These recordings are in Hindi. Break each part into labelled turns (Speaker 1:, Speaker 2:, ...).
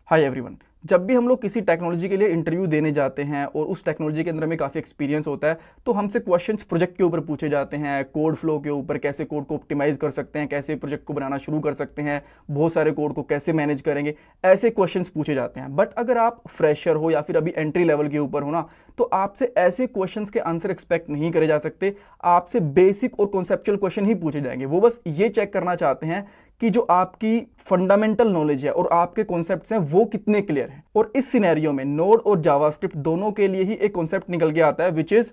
Speaker 1: Hi everyone. जब भी हम लोग किसी टेक्नोलॉजी के लिए इंटरव्यू देने जाते हैं और उस टेक्नोलॉजी के अंदर हमें काफ़ी एक्सपीरियंस होता है, तो हमसे क्वेश्चंस प्रोजेक्ट के ऊपर पूछे जाते हैं, कोड फ्लो के ऊपर, कैसे कोड को ऑप्टिमाइज कर सकते हैं, कैसे प्रोजेक्ट को बनाना शुरू कर सकते हैं, बहुत सारे कोड को कैसे मैनेज करेंगे, ऐसे क्वेश्चंस पूछे जाते हैं। बट अगर आप फ्रेशर हो या फिर अभी एंट्री लेवल के ऊपर हो ना, तो आपसे ऐसे क्वेश्चंस के आंसर एक्सपेक्ट नहीं करे जा सकते। आपसे बेसिक और कॉन्सेप्चुअल क्वेश्चन ही पूछे जाएंगे। वो बस ये चेक करना चाहते हैं कि जो आपकी फंडामेंटल नॉलेज है और आपके कॉन्सेप्ट्स हैं वो कितने क्लियर हैं। और इस सिनेरियो में नोड और जावास्क्रिप्ट दोनों के लिए ही एक कॉन्सेप्ट निकल के आता है, which is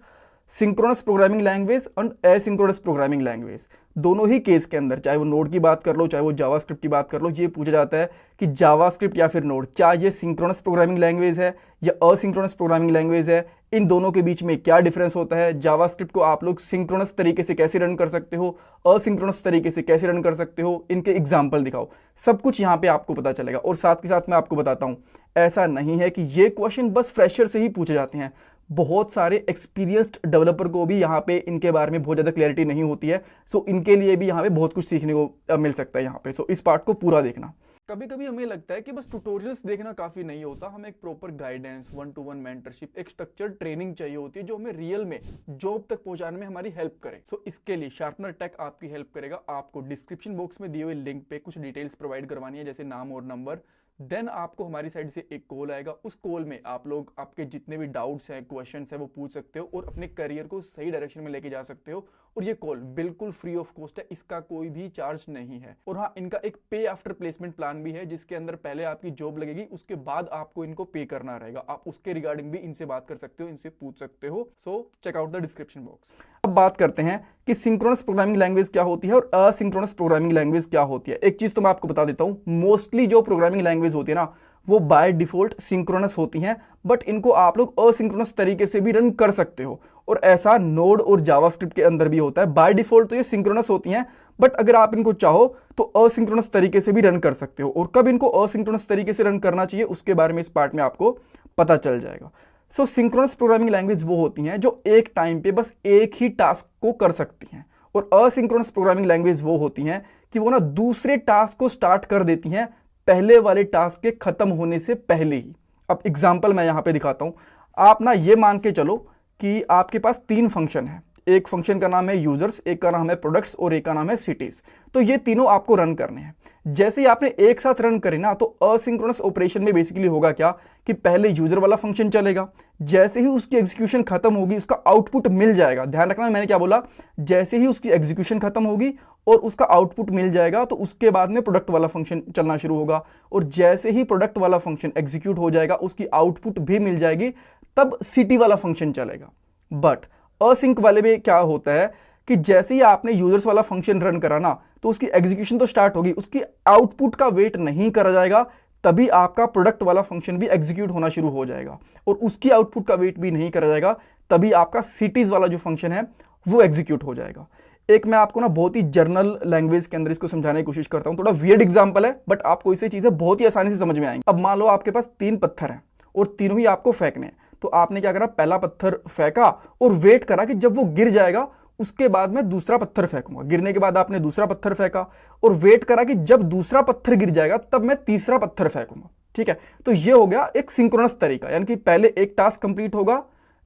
Speaker 1: synchronous programming language and asynchronous programming language. दोनों ही केस के अंदर, चाहे वो नोड की बात कर लो चाहे वो जावास्क्रिप्ट की बात कर लो, ये पूछा जाता है कि जावास्क्रिप्ट या फिर नोड, क्या ये सिंक्रोनस प्रोग्रामिंग लैंग्वेज है या असिंक्रोनस प्रोग्रामिंग लैंग्वेज है, इन दोनों के बीच में क्या डिफरेंस होता है, जावास्क्रिप्ट को आप लोग सिंक्रोनस तरीके से कैसे रन कर सकते हो, असिंक्रोनस तरीके से कैसे रन कर सकते हो, इनके एग्जाम्पल दिखाओ। सब कुछ यहाँ पे आपको पता चलेगा। और साथ के साथ मैं आपको बताता हूँ, ऐसा नहीं है कि ये क्वेश्चन बस फ्रेशर से ही पूछे जाते हैं। बहुत सारे एक्सपीरियंस्ड डेवलपर को भी यहाँ पे इनके बारे में बहुत ज़्यादा क्लैरिटी नहीं होती है। सो इनके लिए भी यहाँ पे बहुत कुछ सीखने को मिल सकता है यहाँ पे। सो इस पार्ट को पूरा देखना। कभी कभी हमें लगता है कि बस ट्यूटोरियल्स देखना काफ़ी नहीं होता, हमें एक प्रॉपर गाइडेंस, 1-to-1 मेंटरशिप, एक स्ट्रक्चर्ड ट्रेनिंग चाहिए होती है जो हमें रियल में जॉब तक पहुंचाने में हमारी हेल्प करे। सो इसके लिए शार्पनर टेक आपकी हेल्प करेगा। आपको डिस्क्रिप्शन बॉक्स में दिए हुए लिंक पे कुछ डिटेल्स प्रोवाइड करवानी है, जैसे नाम और नंबर। देन आपको हमारी साइड से एक कॉल आएगा। उस कॉल में आप लोग आपके जितने भी डाउट्स हैं, क्वेश्चंस हैं, वो पूछ सकते हो और अपने करियर को सही डायरेक्शन में लेके जा सकते हो। और ये कॉल बिल्कुल फ्री ऑफ कॉस्ट है, इसका कोई भी चार्ज नहीं है। और हाँ, इनका एक पे आफ्टर प्लेसमेंट प्लान भी है, जिसके अंदर पहले आपकी जॉब लगेगी, उसके बाद आपको इनको पे करना रहेगा। आप उसके रिगार्डिंग भी इनसे बात कर सकते हो, इनसे पूछ सकते हो। So check out the description box. अब बात करते हैं कि सिंक्रोनस प्रोग्रामिंग लैंग्वेज क्या होती है और असिंक्रोनस प्रोग्रामिंग लैंग्वेज क्या होती है। एक चीज तो मैं आपको बता देता हूं, मोस्टली जो प्रोग्रामिंग लैंग्वेज होती है ना, वो बाय डिफॉल्ट सिंक्रोनस होती हैं, बट इनको आप लोग असिंक्रोनस तरीके से भी रन कर सकते हो। और ऐसा नोड और जावास्क्रिप्ट के अंदर भी होता है। बाय डिफॉल्ट तो ये सिंक्रोनस होती हैं, बट अगर आप इनको चाहो तो असिंक्रोनस तरीके से भी रन कर सकते हो। और कब इनको असिंक्रोनस तरीके से रन करना चाहिए उसके बारे में इस पार्ट में आपको पता चल जाएगा। सो सिंक्रोनस प्रोग्रामिंग लैंग्वेज वो होती हैं जो एक टाइम पे बस एक ही टास्क को कर सकती हैं, और असिंक्रोनस प्रोग्रामिंग लैंग्वेज वो होती हैं कि वो ना दूसरे टास्क को स्टार्ट कर देती हैं पहले वाले टास्क के खत्म होने से पहले ही। अब एग्जांपल मैं यहां पे दिखाता हूं। आप ना ये मान के चलो कि आपके पास 3 फंक्शन है। एक फंक्शन का नाम है यूजर्स, एक का नाम है प्रोडक्ट्स और एक का नाम है सिटीज। तो ये तीनों आपको रन करने हैं। जैसे ही आपने एक साथ रन करे ना, तो असिंक्रोनस ऑपरेशन में बेसिकली होगा क्या कि पहले यूजर वाला फंक्शन चलेगा, जैसे ही उसकी एग्जीक्यूशन खत्म होगी उसका आउटपुट मिल जाएगा। ध्यान रखना मैंने क्या बोला, जैसे ही उसकी एग्जीक्यूशन खत्म होगी और उसका आउटपुट मिल जाएगा, तो उसके बाद में प्रोडक्ट वाला फंक्शन चलना शुरू होगा। और जैसे ही प्रोडक्ट वाला फंक्शन एग्जीक्यूट हो जाएगा, उसकी आउटपुट भी मिल जाएगी, तब सिटी वाला फंक्शन चलेगा। बट असिंक वाले में क्या होता है कि जैसे ही आपने यूजर्स वाला फंक्शन रन करा ना, तो उसकी एग्जीक्यूशन तो स्टार्ट होगी, उसकी आउटपुट का वेट नहीं करा जाएगा, तभी आपका प्रोडक्ट वाला फंक्शन भी एग्जीक्यूट होना शुरू हो जाएगा। और उसकी आउटपुट का वेट भी नहीं करा जाएगा, तभी आपका सिटीज वाला जो फंक्शन है वो एग्जीक्यूट हो जाएगा। एक मैं आपको ना बहुत ही जर्नल लैंग्वेज के अंदर इसको समझाने की कोशिश करता हूं। थोड़ा वियर्ड एग्जांपल है, बट आपको इसे चीजें बहुत ही आसानी से समझ में आएंगी। अब मान लो आपके पास 3 पत्थर हैं और तीनों ही आपको फेंकने हैं। तो आपने क्या करा, पहला पत्थर फेंका और वेट करा कि जब वो गिर जाएगा उसके बाद मैं दूसरा पत्थर फेंकूंगा। गिरने के बाद आपने दूसरा पत्थर फेंका और वेट करा कि जब दूसरा पत्थर गिर जाएगा तब मैं तीसरा पत्थर फेंकूंगा। ठीक है, तो ये हो गया एक सिंक्रोनस तरीका, यानी कि पहले एक टास्क कंप्लीट होगा,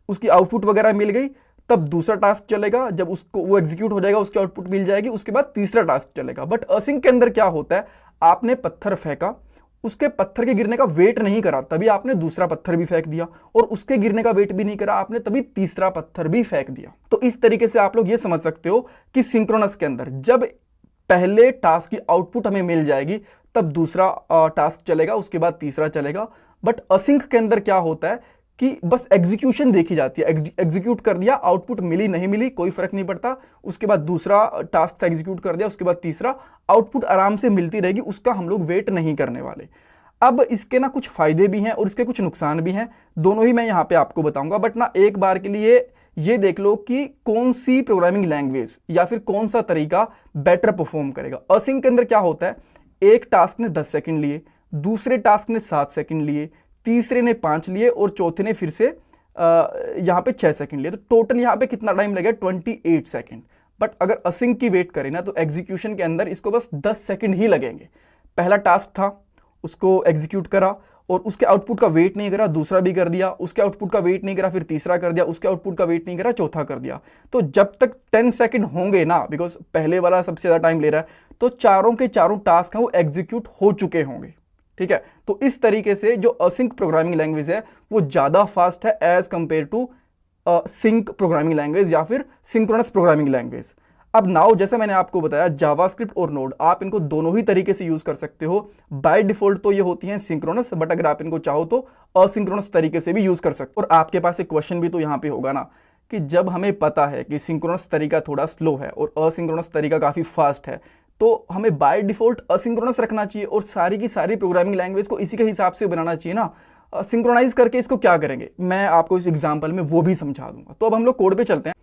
Speaker 1: उसकी आउटपुट वगैरह मिल गई, तब दूसरा टास्क चलेगा, जब उसको वो एग्जीक्यूट हो जाएगा उसकी आउटपुट मिल जाएगी, उसके बाद तीसरा टास्क चलेगा। बट असिंक के अंदर क्या होता है, आपने पत्थर फेंका, उसके पत्थर के गिरने का वेट नहीं करा, तभी आपने दूसरा पत्थर भी फेंक दिया, और उसके गिरने का वेट भी नहीं करा आपने, तभी तीसरा पत्थर भी फेंक दिया। तो इस तरीके से आप लोग ये समझ सकते हो कि सिंक्रोनस के अंदर जब पहले टास्क की आउटपुट हमें मिल जाएगी तब दूसरा टास्क चलेगा, उसके बाद तीसरा चलेगा। बट असिंक के अंदर क्या होता है कि बस एग्जीक्यूशन देखी जाती है, एग्जीक्यूट कर दिया, आउटपुट मिली नहीं मिली कोई फर्क नहीं पड़ता, उसके बाद दूसरा टास्क था एग्जीक्यूट कर दिया, उसके बाद तीसरा, आउटपुट आराम से मिलती रहेगी, उसका हम लोग वेट नहीं करने वाले। अब इसके ना कुछ फायदे भी हैं और इसके कुछ नुकसान भी हैं, दोनों ही मैं यहाँ पे आपको बताऊंगा। बट ना एक बार के लिए ये देख लो कि कौन सी प्रोग्रामिंग लैंग्वेज या फिर कौन सा तरीका बेटर परफॉर्म करेगा। असिंक के अंदर क्या होता है, एक टास्क ने 10 सेकंड लिए, दूसरे टास्क ने 7 सेकंड लिए, तीसरे ने 5 लिए और चौथे ने फिर से यहाँ पे 6 सेकंड लिए। तो टोटल यहाँ पे कितना टाइम लगेगा, 28 सेकंड। बट अगर असिंक की वेट करें ना, तो एग्जीक्यूशन के अंदर इसको बस 10 सेकंड ही लगेंगे। पहला टास्क था, उसको एग्जीक्यूट करा और उसके आउटपुट का वेट नहीं करा, दूसरा भी कर दिया, उसके आउटपुट का वेट नहीं करा, फिर तीसरा कर दिया, उसके आउटपुट का वेट नहीं करा, चौथा कर दिया। तो जब तक 10 सेकंड होंगे ना, बिकॉज पहले वाला सबसे ज़्यादा टाइम ले रहा है, तो चारों के चारों टास्क हैं वो एग्जीक्यूट हो चुके होंगे। ठीक है, तो इस तरीके से जो असिंक प्रोग्रामिंग लैंग्वेज है वो ज़्यादा फास्ट है as compare to sync programming language या फिर सिंक्रोनस प्रोग्रामिंग लैंग्वेज। अब नाउ जैसे मैंने आपको बताया जावास्क्रिप्ट और नोड, आप इनको दोनों ही तरीके से यूज कर सकते हो। बाय डिफॉल्ट तो ये होती हैं सिंक्रोनस, बट अगर आप इनको चाहो तो असिंक्रोनस तरीके से भी यूज कर सकते हो। और आपके पास एक क्वेश्चन भी तो यहाँ पे होगा ना कि जब हमें पता है कि सिंक्रोनस तरीका थोड़ा स्लो है और असिंक्रोनस तरीका काफी फास्ट है, तो हमें बाय डिफॉल्ट असिंक्रोनस रखना चाहिए और सारी की सारी प्रोग्रामिंग लैंग्वेज को इसी के हिसाब से बनाना चाहिए ना। सिंक्रोनाइज करके इसको क्या करेंगे, मैं आपको इस एग्जाम्पल में वो भी समझा दूंगा। तो अब हम लोग कोड पे चलते हैं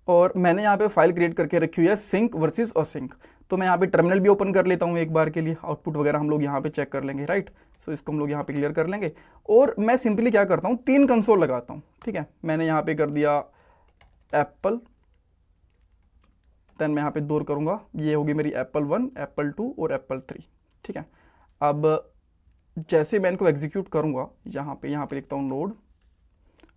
Speaker 1: और मैंने यहाँ पे फाइल क्रिएट करके रखी हुई है सिंक वर्सेस असिंक। तो मैं यहाँ पे टर्मिनल भी ओपन कर लेता हूँ एक बार के लिए, आउटपुट वगैरह हम लोग यहाँ पे चेक कर लेंगे, राइट। सो इसको हम लोग यहाँ पे क्लियर कर लेंगे और मैं सिंपली क्या करता हूँ, 3 कंसोल लगाता हूँ। ठीक है, मैंने यहाँ पे कर दिया एप्पल, देन मैं यहाँ पे 2 करूँगा, ये होगी मेरी एप्पल 1, एप्पल 2 और एप्पल 3। ठीक है, अब जैसे मैं इनको एग्जीक्यूट करूँगा यहाँ पे लिखता हूँ नोड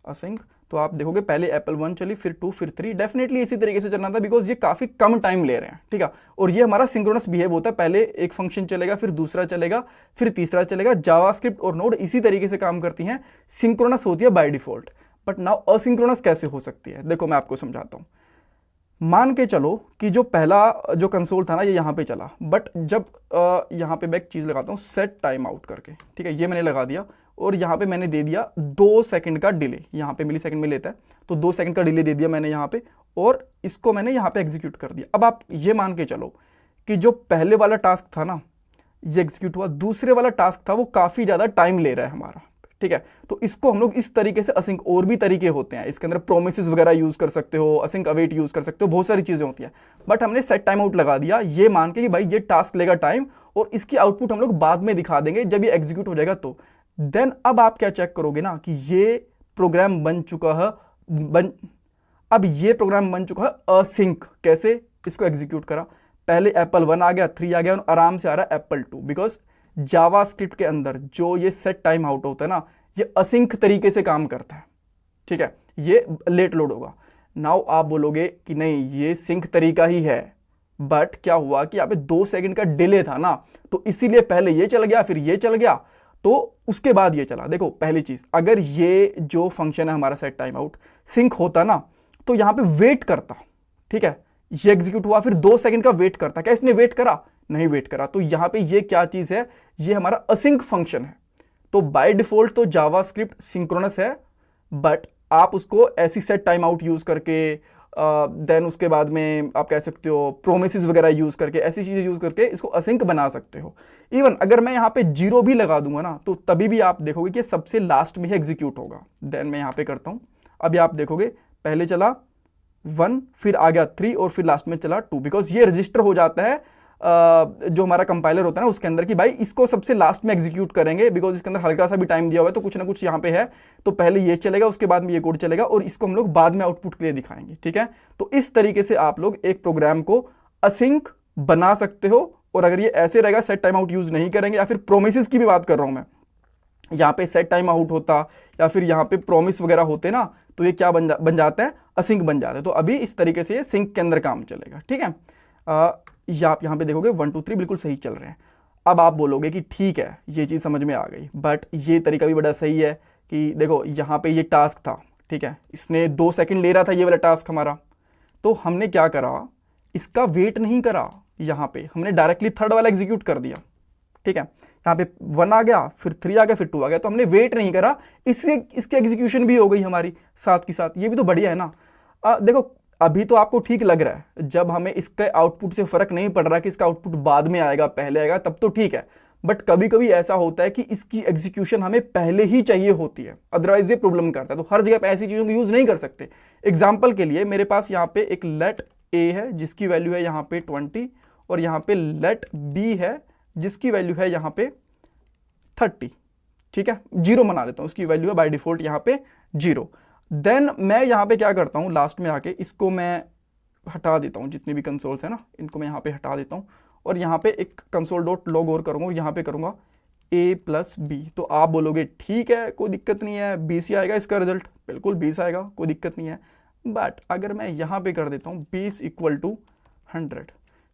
Speaker 1: असिंक, तो आप देखोगे पहले एप्पल 1 चली, फिर 2, फिर 3। डेफिनेटली इसी तरीके से चलना था बिकॉज ये काफ़ी कम टाइम ले रहे हैं। ठीक है, और ये हमारा सिंक्रोनस बिहेव होता है, पहले एक फंक्शन चलेगा, फिर दूसरा चलेगा, फिर तीसरा चलेगा। जावास्क्रिप्ट और नोड इसी तरीके से काम करती हैं, सिंक्रोनस होती है by default. But now asynchronous कैसे हो सकती है, देखो मैं आपको समझाता हूँ। मान के चलो कि जो पहला जो कंसोल था ना ये यहाँ पे चला, बट जब यहाँ पे मैं एक चीज़ लगाता हूँ सेट टाइम आउट करके। ठीक है, ये मैंने लगा दिया और यहाँ पे मैंने दे दिया 2 सेकंड का डिले, यहाँ पे मिली सेकंड में लेता है, तो 2 सेकंड का डिले दे दिया मैंने यहाँ पे और इसको मैंने यहाँ पे एग्जीक्यूट कर दिया। अब आप ये मान के चलो कि जो पहले वाला टास्क था ना ये एग्जीक्यूट हुआ, दूसरे वाला टास्क था वो काफ़ी ज़्यादा टाइम ले रहा है हमारा। ठीक है, तो इसको हम लोग इस तरीके से असिंक, और भी तरीके होते हैं इसके अंदर, प्रोमिसेस वगैरह यूज कर सकते हो, असिंक अवेट यूज कर सकते हो, बहुत सारी चीजें होती हैं। बट हमने सेट टाइम आउट लगा दिया ये मान के कि भाई ये टास्क लेगा टाइम और इसकी आउटपुट हम लोग बाद में दिखा देंगे जब ये एग्जीक्यूट हो जाएगा। तो देन अब आप क्या चेक करोगे ना कि ये प्रोग्राम बन चुका है, अब ये प्रोग्राम बन चुका है असिंक। कैसे, इसको एग्जीक्यूट करा, पहले एप्पल 1 आ गया, 3 आ गया और आराम से आ रहा है एप्पल 2, बिकॉज जावास्क्रिप्ट के अंदर जो ये सेट टाइम आउट होता है ना ये असिंक तरीके से काम करता है। ठीक है, ये लेट लोड होगा। नाउ आप बोलोगे कि नहीं ये सिंक तरीका ही है, बट क्या हुआ कि यहाँ पे 2 सेकंड का डिले था ना, तो इसीलिए पहले ये चल गया, फिर ये चल गया, तो उसके बाद ये चला। देखो पहली चीज, अगर ये जो फंक्शन है हमारा सेट टाइम आउट सिंक होता ना तो यहाँ पे वेट करता। ठीक है, ये एग्जीक्यूट हुआ, फिर 2 सेकंड का वेट करता। क्या इसने वेट करा? नहीं वेट करा। तो यहाँ पे ये क्या चीज है, ये हमारा असिंक फंक्शन है। तो बाय डिफॉल्ट तो जावास्क्रिप्ट सिंक्रोनस है, बट आप उसको ऐसी सेट टाइम आउट यूज करके देन उसके बाद में आप कह सकते हो प्रोमिसेस वगैरह यूज करके, ऐसी चीजें यूज करके इसको असिंक बना सकते हो। इवन अगर मैं यहाँ पे 0 भी लगा दूंगा ना तो तभी भी आप देखोगे कि सबसे लास्ट में ही एग्जीक्यूट होगा। देन मैं यहाँ पे करता हूँ, अभी आप देखोगे पहले चला 1, फिर आ गया 3 और फिर लास्ट में चला 2, बिकॉज ये रजिस्टर हो जाता है जो हमारा कंपाइलर होता है ना उसके अंदर कि भाई इसको सबसे लास्ट में एग्जीक्यूट करेंगे, बिकॉज इसके अंदर हल्का सा भी टाइम दिया हुआ है तो कुछ ना कुछ यहाँ पे है, तो पहले ये चलेगा उसके बाद में ये कोड चलेगा और इसको हम लोग बाद में आउटपुट के लिए दिखाएंगे। ठीक है, तो इस तरीके से आप लोग एक प्रोग्राम को असिंक बना सकते हो। और अगर ये ऐसे रहेगा, सेट टाइम आउट यूज नहीं करेंगे, या फिर प्रोमिसेस की भी बात कर रहा हूं मैं, यहाँ पे सेट टाइम आउट होता या फिर यहाँ पे प्रोमिस वगैरह होते ना, तो ये क्या बन जाता है, असिंक बन जाता है। तो अभी इस तरीके से ये सिंक के अंदर काम चलेगा। ठीक है, आप यहाँ पे देखोगे 1 2 3 बिल्कुल सही चल रहे हैं। अब आप बोलोगे कि ठीक है ये चीज़ समझ में आ गई, बट ये तरीका भी बड़ा सही है कि देखो यहाँ पे ये टास्क था, ठीक है, इसने 2 सेकंड ले रहा था ये वाला टास्क हमारा, तो हमने क्या करा, इसका वेट नहीं करा, यहाँ पे हमने डायरेक्टली थर्ड वाला एग्जीक्यूट कर दिया। ठीक है, यहाँ पे 1 आ गया, फिर 3 आ गया, फिर 2 आ गया, तो हमने वेट नहीं करा, इसकी एग्जीक्यूशन भी हो गई हमारी साथ की साथ। ये भी तो बढ़िया है ना। देखो अभी तो आपको ठीक लग रहा है, जब हमें इसके आउटपुट से फर्क नहीं पड़ रहा कि इसका आउटपुट बाद में आएगा पहले आएगा, तब तो ठीक है। बट कभी कभी ऐसा होता है कि इसकी एग्जीक्यूशन हमें पहले ही चाहिए होती है, अदरवाइज ये प्रॉब्लम करता है। तो हर जगह पे ऐसी चीज़ों को यूज़ नहीं कर सकते। एग्जाम्पल के लिए मेरे पास यहाँ पे एक लेट ए है जिसकी वैल्यू है यहाँ पे 20 और यहाँ पे लेट बी है जिसकी वैल्यू है यहाँ पे 30। ठीक है, 0 बना लेता हूँ, उसकी वैल्यू है बाय डिफॉल्ट यहाँ पे 0। देन मैं यहाँ पे क्या करता हूँ, लास्ट में आके इसको मैं हटा देता हूँ, जितने भी कंसोल्स है ना इनको मैं यहाँ पे हटा देता हूँ और यहाँ पे एक कंसोल डॉट लॉग और करूँगा और यहाँ पे करूँगा ए प्लस बी। तो आप बोलोगे ठीक है, कोई दिक्कत नहीं है, 20 ही आएगा इसका रिजल्ट, बिल्कुल 20 आएगा, कोई दिक्कत नहीं है। बट अगर मैं यहाँ पे कर देता हूँ 20 इक्वल टू 100,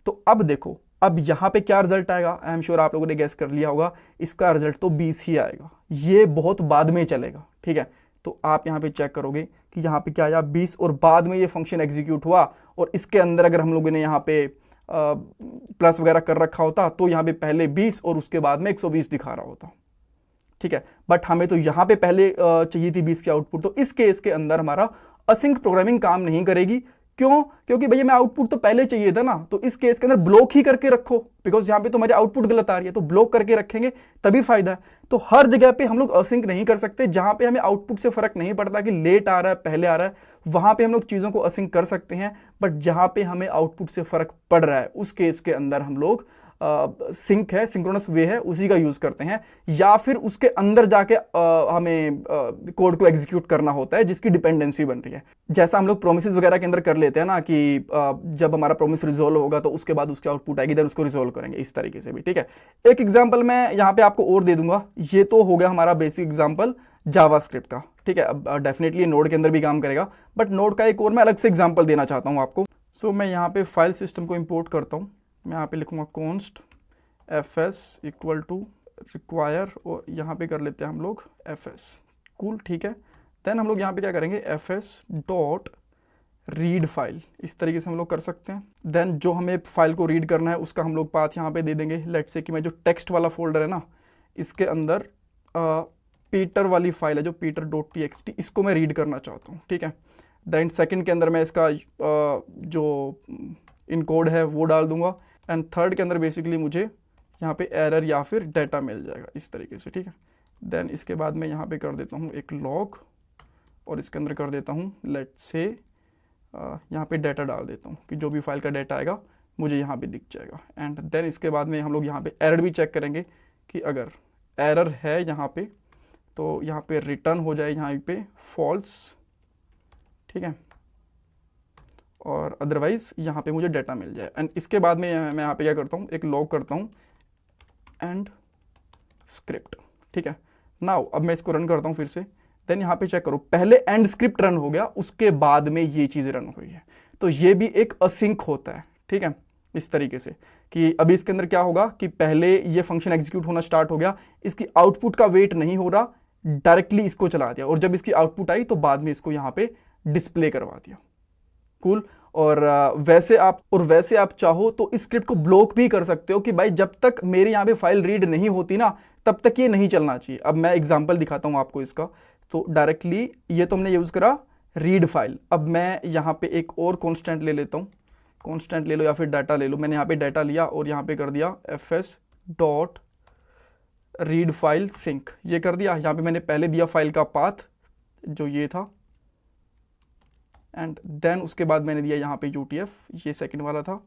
Speaker 1: तो अब देखो, अब यहाँ पे क्या रिजल्ट आएगा, आई एम श्योर आप लोगों ने गैस कर लिया होगा, इसका रिजल्ट तो 20 ही आएगा, ये बहुत बाद में चलेगा, ठीक है। तो आप यहाँ पे चेक करोगे कि यहाँ पे क्या आया 20, और बाद में ये फंक्शन एग्जीक्यूट हुआ, और इसके अंदर अगर हम लोगों ने यहाँ पे प्लस वगैरह कर रखा होता तो यहाँ पे पहले 20 और उसके बाद में 120 दिखा रहा होता, ठीक है। बट हमें तो यहाँ पे पहले चाहिए थी 20 की आउटपुट, तो इस केस के अंदर हमारा असिंक प्रोग्रामिंग काम नहीं करेगी। क्यों? क्योंकि भैया मैं आउटपुट तो पहले चाहिए था ना, तो इस केस के अंदर ब्लॉक ही करके रखो, बिकॉज यहाँ पे तो हमारी आउटपुट गलत आ रही है, तो ब्लॉक करके रखेंगे तभी फायदा है। तो हर जगह पे हम लोग असिंक नहीं कर सकते, जहां पे हमें आउटपुट से फर्क नहीं पड़ता कि लेट आ रहा है पहले आ रहा है, वहां पे हम लोग चीजों को असिंक कर सकते हैं। बट जहां पे हमें आउटपुट से फर्क पड़ रहा है, उस केस के अंदर हम लोग सिंक है, सिंक्रोनस वे है, उसी का यूज करते हैं, या फिर उसके अंदर जाके हमें कोड को एग्जीक्यूट करना होता है जिसकी डिपेंडेंसी बन रही है। जैसा हम लोग प्रोमिसेस वगैरह के अंदर कर लेते हैं ना कि जब हमारा प्रोमिस रिजोल्व होगा तो उसके बाद उसकी आउटपुट आएगी, देन उसको रिजोल्व करेंगे, इस तरीके से भी, ठीक है। एक एग्जांपल मैं यहाँ पे आपको और दे दूंगा, ये तो हो गया हमारा बेसिक एग्जांपल जावास्क्रिप्ट का, ठीक है। अब डेफिनेटली नोड के अंदर भी काम करेगा, बट नोड का एक और मैं अलग से एग्जांपल देना चाहता हूँ आपको। सो मैं यहाँ पे फाइल सिस्टम को इंपोर्ट करता हूँ, मैं यहाँ पे लिखूंगा const fs equal to require, और यहाँ पे कर लेते हैं हम लोग fs, कूल, ठीक है। देन हम लोग यहाँ पे क्या करेंगे, fs डॉट रीड फाइल, इस तरीके से हम लोग कर सकते हैं। देन जो हमें फाइल को रीड करना है उसका हम लोग पाथ यहाँ पे दे देंगे। लेट्स से कि मैं जो टेक्स्ट वाला फोल्डर है ना, इसके अंदर पीटर वाली फाइल है जो peter.txt, इसको मैं रीड करना चाहता हूँ, ठीक है। देन सेकंड के अंदर मैं इसका जो इनकोड है वो डाल दूंगा, एंड थर्ड के अंदर बेसिकली मुझे यहाँ पे एरर या फिर डाटा मिल जाएगा, इस तरीके से, ठीक है। देन इसके बाद मैं यहाँ पे कर देता हूँ एक लॉग, और इसके अंदर कर देता हूँ लेट्स से यहाँ पे डाटा डाल देता हूँ कि जो भी फाइल का डाटा आएगा मुझे यहाँ पे दिख जाएगा। एंड देन इसके बाद में हम लोग यहाँ पे एरर भी चेक करेंगे कि अगर एरर है यहाँ पे तो यहाँ पे रिटर्न हो जाए यहाँ पे फॉल्स, ठीक है, और अदरवाइज यहाँ पे मुझे डाटा मिल जाए। एंड इसके बाद में मैं यहाँ पे क्या करता हूँ, एक लॉग करता हूँ एंड स्क्रिप्ट, ठीक है। नाउ अब मैं इसको रन करता हूँ फिर से, देन यहाँ पे चेक करो, पहले एंड स्क्रिप्ट रन हो गया, उसके बाद में ये चीज़ रन हुई है, तो ये भी एक असिंक होता है, ठीक है। इस तरीके से कि अभी इसके अंदर क्या होगा कि पहले ये फंक्शन एग्जीक्यूट होना स्टार्ट हो गया, इसकी आउटपुट का वेट नहीं हो रहा, डायरेक्टली इसको चला दिया, और जब इसकी आउटपुट आई तो बाद में इसको यहाँ पे डिस्प्ले करवा दिया, कूल। और वैसे आप चाहो तो इस स्क्रिप्ट को ब्लॉक भी कर सकते हो कि भाई जब तक मेरे यहाँ पे फाइल रीड नहीं होती ना तब तक ये नहीं चलना चाहिए। अब मैं एग्जांपल दिखाता हूँ आपको इसका, तो डायरेक्टली ये तो हमने यूज़ करा रीड फाइल। अब मैं यहाँ पे एक और कॉन्स्टेंट ले लेता हूँ, कॉन्स्टेंट ले लो या फिर डाटा ले लो, मैंने यहाँ पे डाटा लिया और यहाँ पे कर दिया fs dot read file sync, ये कर दिया। यहाँ पे मैंने पहले दिया फाइल का पाथ जो ये था, एंड देन उसके बाद मैंने दिया यहाँ पे UTF, ये सेकंड वाला था,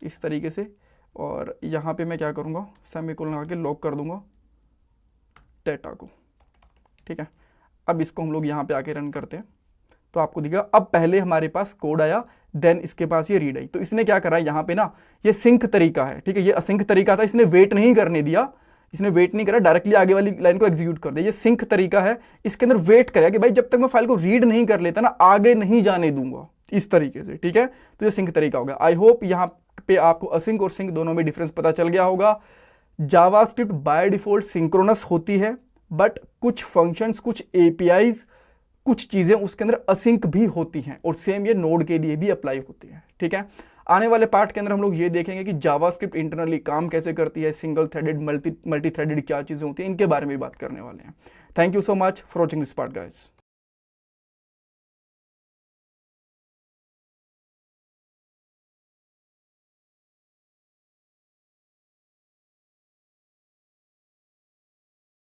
Speaker 1: इस तरीके से। और यहाँ पे मैं क्या करूँगा, सेमीकोलन लगा के लॉक कर दूंगा डेटा को, ठीक है। अब इसको हम लोग यहाँ पे आके रन करते हैं तो आपको दिखेगा अब पहले हमारे पास कोड आया, देन इसके पास ये रीड आई। तो इसने क्या करा यहाँ पे ना, ये सिंक तरीका है, ठीक है, ये असिंक तरीका था, इसने वेट नहीं करने दिया, इसने वेट नहीं करा, डायरेक्टली आगे वाली लाइन को एग्जीक्यूट कर दिया। ये सिंक तरीका है, इसके अंदर वेट करेगा कि भाई जब तक मैं फाइल को रीड नहीं कर लेता ना आगे नहीं जाने दूंगा, इस तरीके से, ठीक है। तो ये सिंक तरीका हो गया। आई होप यहाँ पे आपको असिंक और सिंक दोनों में डिफरेंस पता चल गया होगा। जावास्क्रिप्ट बाय डिफॉल्ट सिंक्रोनस होती है, बट कुछ फंक्शंस, कुछ एपीआईज, कुछ चीजें उसके अंदर असिंक भी होती हैं, और सेम ये नोड के लिए भी अप्लाई होती है, ठीक है। आने वाले पार्ट के अंदर हम लोग ये देखेंगे कि जावास्क्रिप्ट इंटरनली काम कैसे करती है, सिंगल थ्रेडेड, मल्टी थ्रेडेड क्या चीजें होती हैं, इनके बारे में बात करने वाले हैं। Thank you so much for watching this part guys.